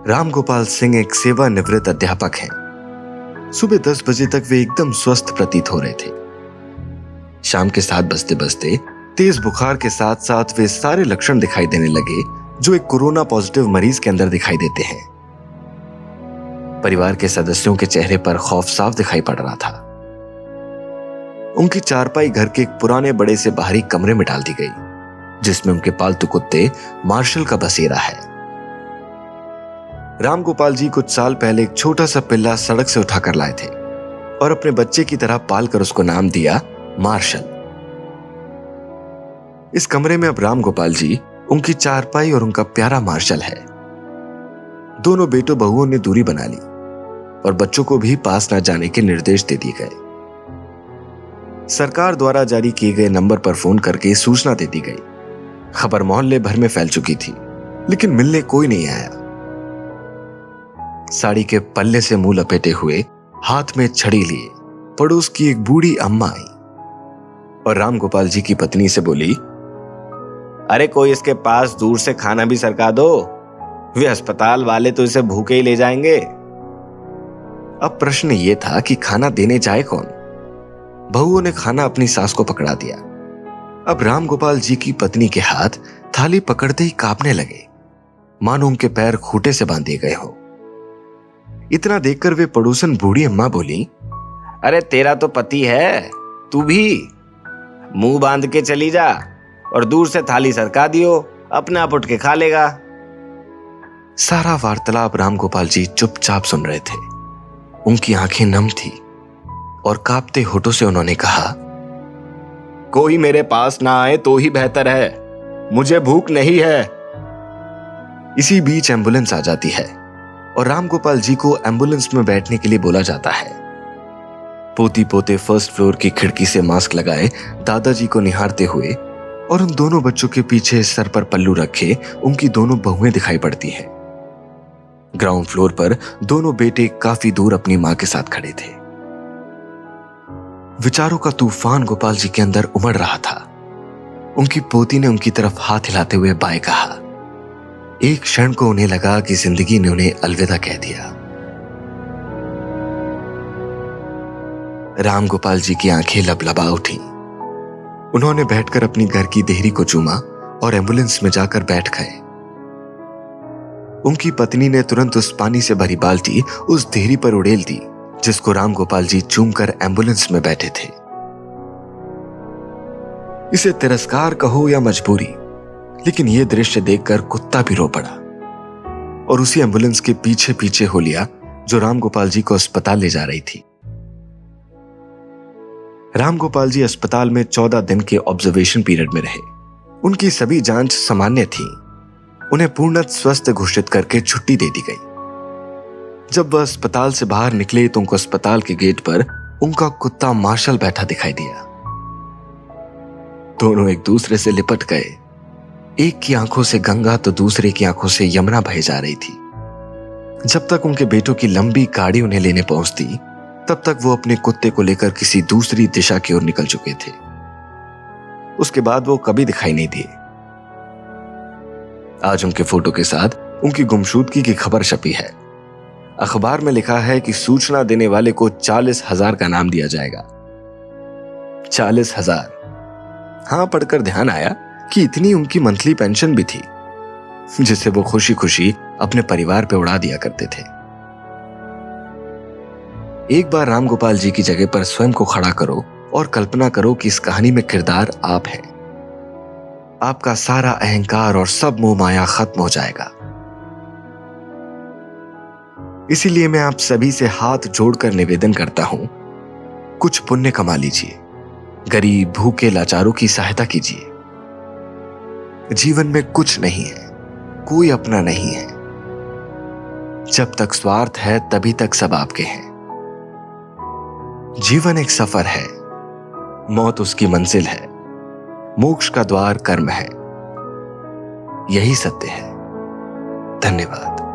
राम गोपाल सिंह एक सेवानिवृत्त अध्यापक हैं। सुबह 10 बजे तक वे एकदम स्वस्थ प्रतीत हो रहे थे। शाम के 7 बजते बजते तेज बुखार के साथ साथ वे सारे लक्षण दिखाई देने लगे जो एक कोरोना पॉजिटिव मरीज के अंदर दिखाई देते हैं। परिवार के सदस्यों के चेहरे पर खौफ साफ दिखाई पड़ रहा था। उनकी चारपाई घर के एक पुराने बड़े से बाहरी कमरे में डाल दी गई, जिसमें उनके पालतू कुत्ते मार्शल का बसेरा है। राम गोपाल जी कुछ साल पहले एक छोटा सा पिल्ला सड़क से उठाकर लाए थे और अपने बच्चे की तरह पालकर उसको नाम दिया मार्शल। इस कमरे में अब राम गोपाल जी, उनकी चारपाई और उनका प्यारा मार्शल है। दोनों बेटों बहुओं ने दूरी बना ली और बच्चों को भी पास न जाने के निर्देश दे दिए गए। सरकार द्वारा जारी किए गए नंबर पर फोन करके सूचना दे दी गई। खबर मोहल्ले भर में फैल चुकी थी, लेकिन मिलने कोई नहीं आया। साड़ी के पल्ले से मुंह लपेटे हुए, हाथ में छड़ी लिए पड़ोस की एक बूढ़ी अम्मा आई और राम गोपाल जी की पत्नी से बोली, अरे कोई इसके पास दूर से खाना भी सरका दो, वे अस्पताल वाले तो इसे भूखे ही ले जाएंगे। अब प्रश्न यह था कि खाना देने जाए कौन। बहुओं ने खाना अपनी सास को पकड़ा दिया। अब राम गोपाल जी की पत्नी के हाथ थाली पकड़ते ही कांपने लगे, मानो उनके पैर खूंटे से बांध दिए गए हो। इतना देखकर वे पड़ोसन बूढ़ी अम्मा बोली, अरे तेरा तो पति है, तू भी मुंह बांध के चली जा और दूर से थाली सरका दियो, अपने आप उठ के खा लेगा। सारा वार्तालाप राम गोपाल जी चुपचाप सुन रहे थे। उनकी आंखें नम थी और कांपते होठों से उन्होंने कहा, कोई मेरे पास ना आए तो ही बेहतर है, मुझे भूख नहीं है। इसी बीच एम्बुलेंस आ जाती है और राम गोपाल जी को एम्बुलेंस में बैठने के लिए बोला जाता है। पोती पोते फर्स्ट फ्लोर की खिड़की से मास्क लगाए दादाजी को निहारते हुए और उन दोनों बच्चों के पीछे सर पर पल्लू रखे उनकी दोनों बहुएं दिखाई पड़ती हैं। ग्राउंड फ्लोर पर दोनों बेटे काफी दूर अपनी मां के साथ खड़े थे। विचारों का तूफान गोपाल जी के अंदर उमड़ रहा था। उनकी पोती ने उनकी तरफ हाथ हिलाते हुए बाय कहा। एक क्षण को उन्हें लगा कि जिंदगी ने उन्हें अलविदा कह दिया। राम गोपाल जी की आंखें लबलबा उठी। उन्होंने बैठकर अपनी घर की देहरी को चूमा और एम्बुलेंस में जाकर बैठ गए। उनकी पत्नी ने तुरंत उस पानी से भरी बाल्टी उस देहरी पर उड़ेल दी जिसको राम गोपाल जी चूमकर एम्बुलेंस में बैठे थे। इसे तिरस्कार कहो या मजबूरी, लेकिन यह दृश्य देखकर कुत्ता भी रो पड़ा और उसी एम्बुलेंस के पीछे पीछे हो लिया जो राम गोपाल जी को अस्पताल ले जा रही थी। राम गोपाल जी अस्पताल में 14 दिन के ऑब्जर्वेशन पीरियड में रहे। उनकी सभी जांच सामान्य थी। उन्हें पूर्णतः स्वस्थ घोषित करके छुट्टी दे दी गई। जब वह अस्पताल से बाहर निकले तो उनको अस्पताल के गेट पर उनका कुत्ता मार्शल बैठा दिखाई दिया। दोनों एक दूसरे से लिपट गए। एक की आंखों से गंगा तो दूसरे की आंखों से यमुना बह जा रही थी। जब तक उनके बेटों की लंबी गाड़ी उन्हें लेने पहुंचती, तब तक वो अपने कुत्ते को लेकर किसी दूसरी दिशा की ओर निकल चुके थे। उसके बाद वो कभी दिखाई नहीं दिए। आज उनके फोटो के साथ उनकी गुमशुदगी की खबर छपी है। अखबार में लिखा है कि सूचना देने वाले को 40,000 का नाम दिया जाएगा। 40,000। हां, पढ़कर ध्यान आया कि इतनी उनकी मंथली पेंशन भी थी, जिसे वो खुशी खुशी अपने परिवार पे उड़ा दिया करते थे। एक बार राम गोपाल जी की जगह पर स्वयं को खड़ा करो और कल्पना करो कि इस कहानी में किरदार आप हैं। आपका सारा अहंकार और सब मोह माया खत्म हो जाएगा। इसीलिए मैं आप सभी से हाथ जोड़कर निवेदन करता हूं, कुछ पुण्य कमा लीजिए, गरीब भूखे लाचारों की सहायता कीजिए। जीवन में कुछ नहीं है, कोई अपना नहीं है। जब तक स्वार्थ है तभी तक सब आपके हैं। जीवन एक सफर है, मौत उसकी मंजिल है, मोक्ष का द्वार कर्म है। यही सत्य है। धन्यवाद।